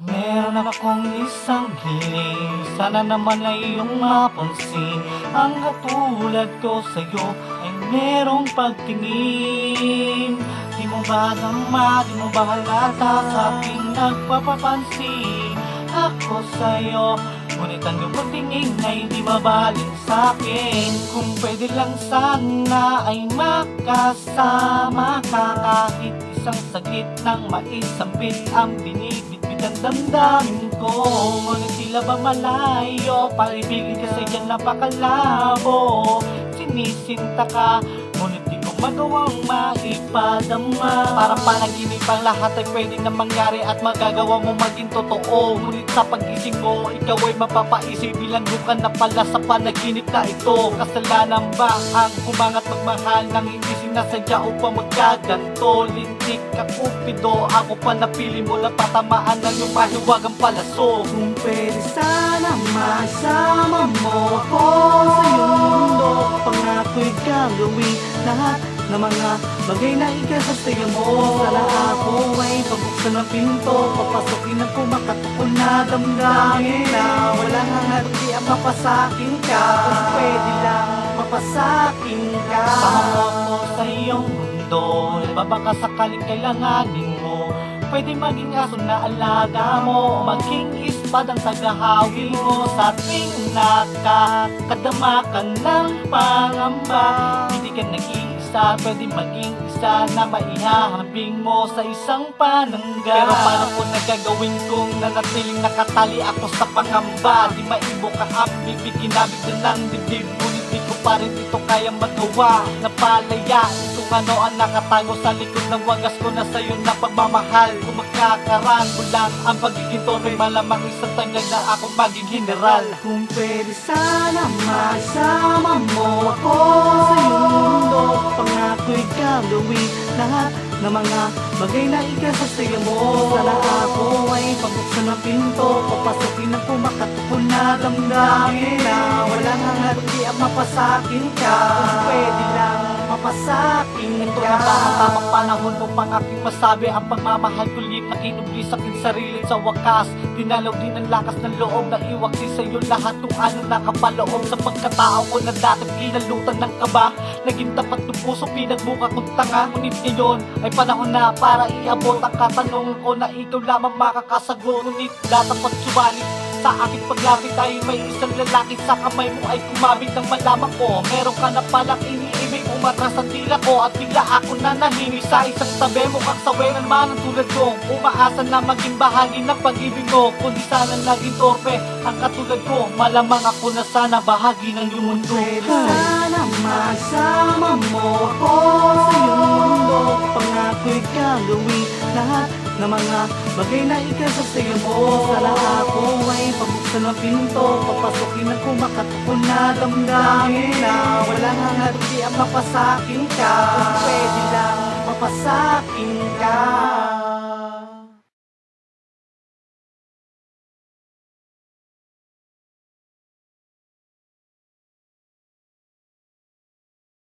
Meron akong isang hiling, sana naman ay iyong mapansin. Ang katulad ko sa'yo ay merong pagtingin. Di mo ba dama, di mo ba halata sa aking nagpapapansin? Ako sa'yo, ngunit ang iyong tingin ay di mabaling sa'kin. Kung pwede lang sana ay makasama ka kahit isang saglit nang maisambit ang binibitbit ang damdamin ko. Ngunit tila ba malayo, paibigin ka sa iyan napakalabo. Sinisinta ka, ngunit di ko magawang maipadama. Parang panaginip ang lahat ay pwede na mangyari at magagawa mo maging totoo. Ngunit sa pag-ising mo, ikaw ay mapapaisip, bilanggo ka na pala sa panaginip na ito. Kasalanan ba ang umangat magmahal nang hindi sinasadya upang magkaganto? Lintik ka kupido, ako pa napili mo lang patamaan ng iyong mahiwagang palaso. Kung pwede sana masama mo ako sa iyong mundo, pangako'y gagawin lahat na mga bagay na ikasasayo mo. Sana ako ay pabuksan ng pinto, papasukin ang kumakatukon na damdamin na walang hangati ang mapasakin ka. Kung pwede lang mapasakin ka. Sama mo sa iyong mundo, baka sakaling kailanganin mo. Pwede maging aso na alaga mo, maging ispad ang tagahawi mo. Sa tuwing nakakadama ka ng pangamba, hindi ka nag-iisa, pwede maging isa na maihahambing mo sa isang panangga. Pero paano kung nagagawin kong nanatiling nakatali ako sa pangamba? Di maibo ka ang bibig, kinabig na ng dibdib, ngunit di ko pa rin ito kayang magawa. Napalaya kung ano ang nakatago sa likod ng wagas ko na sa'yo na pagmamahal. Kung magkakarango lang ang pagiging torpe, malamang isang tanggal na ako maging general. Kung pwede sana masama mo ako sa iyong mundo, pangako'y gagawin lahat na mga bagay na ikasasayo mo. Sana ako ay pabuksan ng pinto, papasukin ang kumakatukon na damdamin na walang hangati ang mapasakin ka. Kung pwede lang mapasakin ka. Ito na ba ang tamang panahon upang aking masabi ang pagmamahal ko liip na kinubli sa aking sarili? Sa wakas, dinalaw din ang lakas ng loob na iwaksi sa'yo lahat kung ano nakapaloob sa pagkatao ko na dati kinalutan ng kaba. Naging tapat ng puso, pinagbuka kong tanga. Ngunit ngayon ay panahon na para iabot ang katanungan ko na ikaw lamang makakasagot. Ngunit datapat subalit sa aking paglapit ay may isang lalaki sa kamay mo ay kumabit ng malaman ko. Meron ka na palang iniibig, umatras sa tila ko at bigla ako na nahimik sa isang tabi mo. Kang saweran man ang tulad ko, umaasa na maging bahagi ng pag-ibig mo. Kundi sana naging torpe ang katulad ko, malamang ako na sana bahagi ng iyong mundo. Pwede sana masama mo ako sa iyong mundo, pangako'y gagawin lahat na mga bagay na ikasasayo mo. Sana ako ay pabuksan ng pinto, papasukin ang kumakatukon na damdamin na walang hangati ang mapasakin ka. Kung pwede lang mapasakin ka.